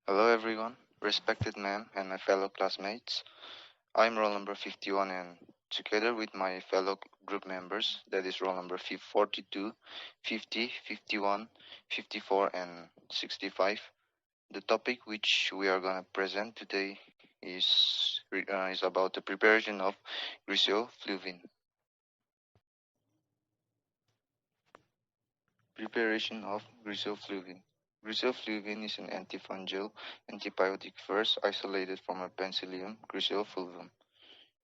Hello everyone, respected ma'am and my fellow classmates. I'm roll number 51 and together with my fellow group members, that is roll number 42, 50, 51, 54 and 65. The topic which we are going to present today is about the preparation of griseofulvin. Preparation of griseofulvin. Griseofulvin is an antifungal antibiotic first isolated from a Penicillium griseofulvum.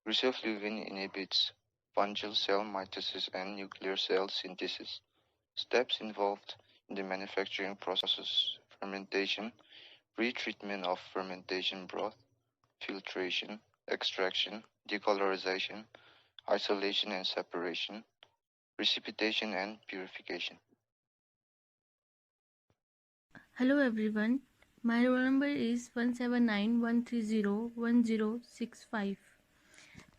Griseofulvin inhibits fungal cell mitosis and nuclear cell synthesis. Steps involved in the manufacturing process: fermentation, pre-treatment of fermentation broth, filtration, extraction, decolorization, isolation and separation, precipitation and purification. Hello everyone, my roll number is 17913010065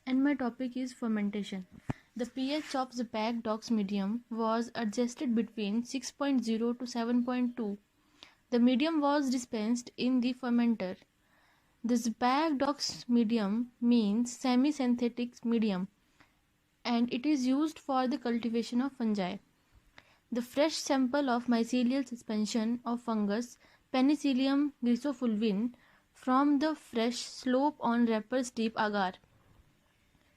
and my topic is fermentation. The pH of the packed dox medium was adjusted between 6.0 to 7.2. The medium was dispensed in the fermenter. The Zpack dox medium means semi-synthetic medium and it is used for the cultivation of fungi. The fresh sample of mycelial suspension of fungus Penicillium griseofulvin from the fresh slope on wrapper steep agar.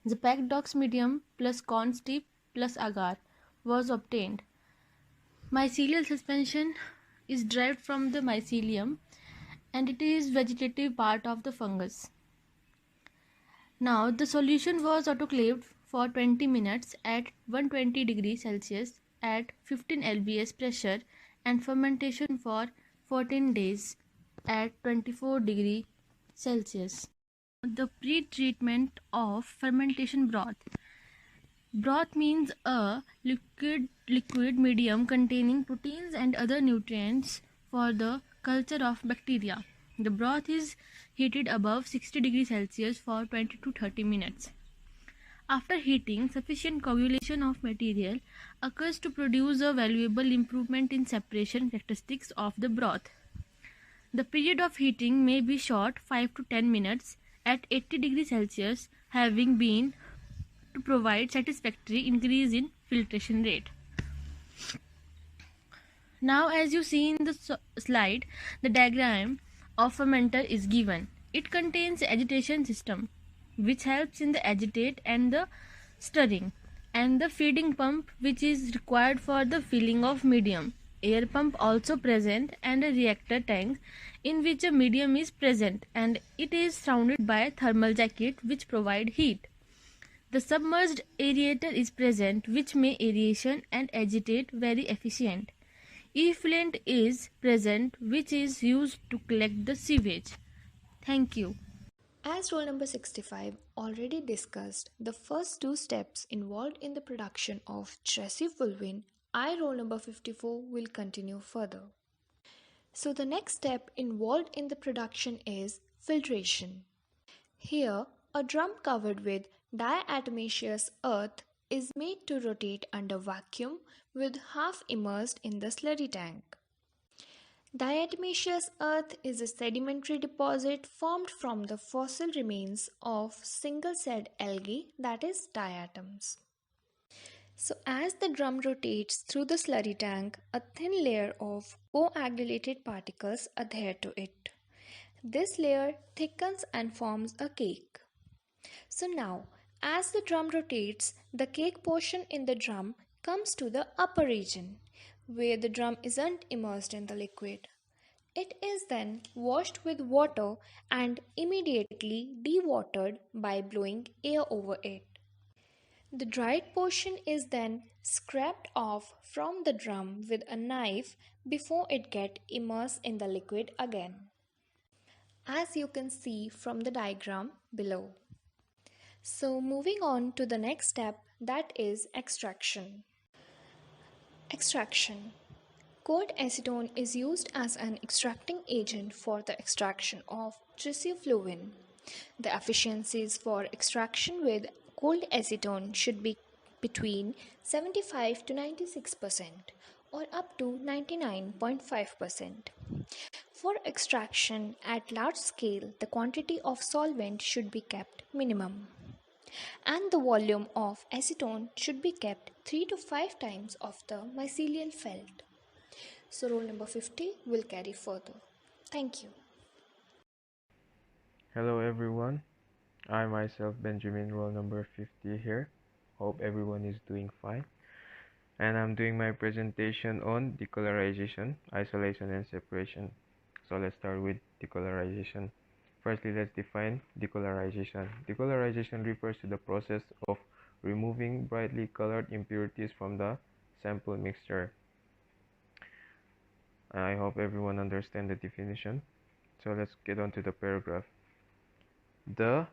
The packed dox medium plus corn steep plus agar was obtained. Mycelial suspension is derived from the mycelium and it is vegetative part of the fungus. Now the solution was autoclaved for 20 minutes at 120 degrees Celsius at 15 lbs pressure and fermentation for 14 days at 24 degrees Celsius. The pre-treatment of fermentation broth. Broth means a liquid medium containing proteins and other nutrients for the culture of bacteria. The broth is heated above 60 degrees Celsius for 20 to 30 minutes. After heating, sufficient coagulation of material occurs to produce a valuable improvement in separation characteristics of the broth. The period of heating may be short 5 to 10 minutes at 80 degrees Celsius, having been to provide satisfactory increase in filtration rate. Now as you see in the slide, the diagram of fermenter is given. It contains agitation system which helps in the agitate and the stirring, and the feeding pump which is required for the filling of medium. Air pump also present and a reactor tank in which a medium is present and it is surrounded by thermal jacket which provide heat. The submerged aerator is present which may aeration and agitate very efficient. Effluent is present which is used to collect the sewage. Thank you. As roll number 65 already discussed the first two steps involved in the production of griseofulvin, I roll number 54 will continue further. So the next step involved in the production is filtration. Here, a drum covered with diatomaceous earth is made to rotate under vacuum with half immersed in the slurry tank. Diatomaceous earth is a sedimentary deposit formed from the fossil remains of single-celled algae, that is diatoms. So as the drum rotates through the slurry tank, a thin layer of coagulated particles adhere to it. This layer thickens and forms a cake. So now, as the drum rotates, the cake portion in the drum comes to the upper region, where the drum isn't immersed in the liquid. It is then washed with water and immediately dewatered by blowing air over it. The dried portion is then scraped off from the drum with a knife before it gets immersed in the liquid again, as you can see from the diagram below. So moving on to the next step, that is extraction. Extraction. Cold acetone is used as an extracting agent for the extraction of griseofulvin. The efficiencies for extraction with cold acetone should be between 75 to 96%. or up to 99.5%. For extraction at large scale, the quantity of solvent should be kept minimum, and the volume of acetone should be kept 3 to 5 times of the mycelial felt. So roll number 50 will carry further. Thank you. Hello everyone, I myself Benjamin, roll number 50 here. Hope everyone is doing fine. And I'm doing my presentation on decolorization, isolation and separation. So let's start with decolorization. Firstly, let's define decolorization. Decolorization refers to the process of removing brightly colored impurities from the sample mixture. I hope everyone understands the definition. So let's get on to the paragraph. The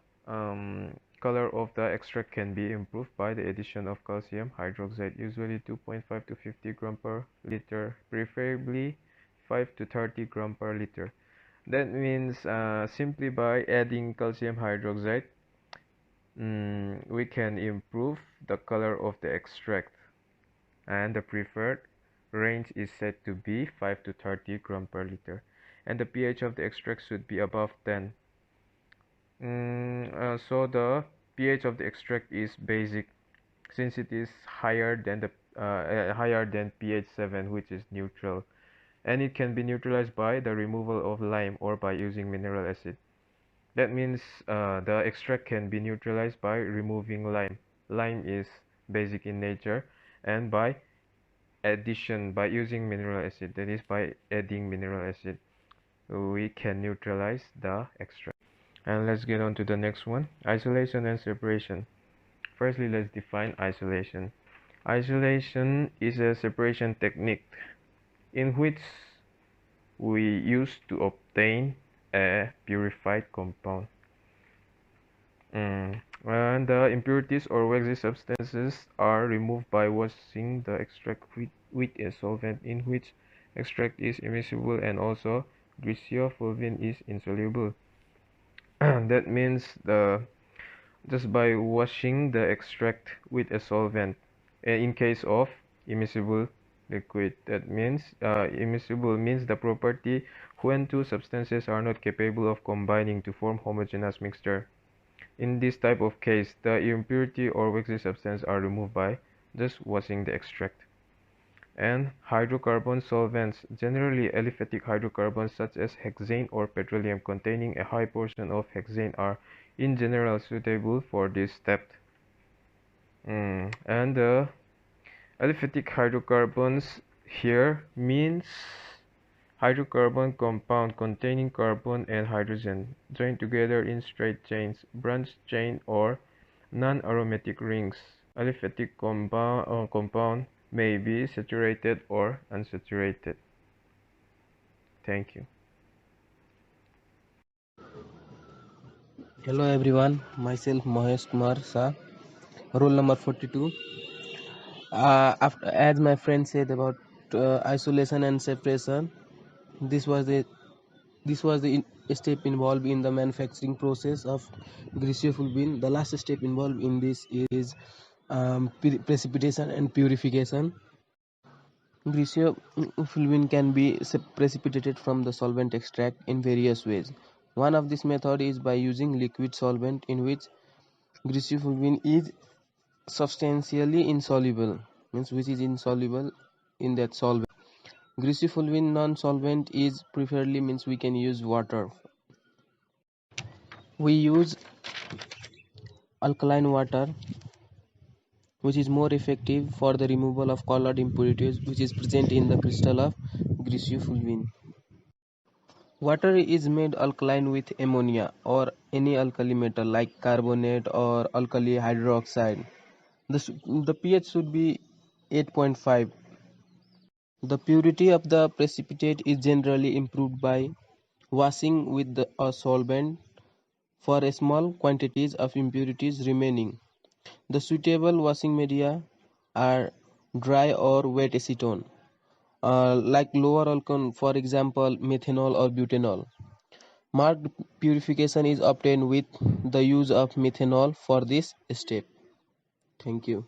color of the extract can be improved by the addition of calcium hydroxide, usually 2.5 to 50 gram per liter, preferably 5 to 30 gram per liter. That means simply by adding calcium hydroxide, we can improve the color of the extract, and the preferred range is set to be 5 to 30 gram per liter, and the pH of the extract should be above 10. So the pH of the extract is basic, since it is higher than pH 7, which is neutral, and it can be neutralized by the removal of lime or by using mineral acid. That means the extract can be neutralized by removing lime. Lime is basic in nature, and by addition, by using mineral acid, that is by adding mineral acid, we can neutralize the extract. And let's get on to the next one, isolation and separation. Firstly, let's define isolation. Isolation is a separation technique in which we use to obtain a purified compound. And the impurities or waxy substances are removed by washing the extract with a solvent in which extract is immiscible and also griseofulvin is insoluble. That means just by washing the extract with a solvent in case of immiscible liquid. That means immiscible means the property when two substances are not capable of combining to form homogeneous mixture. In this type of case, the impurity or waxy substance are removed by just washing the extract. And hydrocarbon solvents, generally aliphatic hydrocarbons such as hexane or petroleum containing a high portion of hexane, are in general suitable for this step. And the aliphatic hydrocarbons here means hydrocarbon compound containing carbon and hydrogen joined together in straight chains, branched chain, or non-aromatic rings. Aliphatic compound may be saturated or unsaturated. Thank you. Hello everyone, myself Mahesh Kumar Shah, roll number 42. As my friend said about isolation and separation, this was the step involved in the manufacturing process of griseofulvin. The last step involved in this is precipitation and purification. Griseofulvin can be precipitated from the solvent extract in various ways. One of this method is by using liquid solvent in which griseofulvin is substantially insoluble, means which is insoluble in that solvent. Griseofulvin non-solvent is preferably means we can use water. We use alkaline water, which is more effective for the removal of colored impurities which is present in the crystal of griseofulvin. Water is made alkaline with ammonia or any alkali metal like carbonate or alkali hydroxide. The pH should be 8.5. The purity of the precipitate is generally improved by washing with a solvent for small quantities of impurities remaining. The suitable washing media are dry or wet acetone, like lower alcohol, for example methanol or butanol. Marked purification is obtained with the use of methanol for this step. Thank you.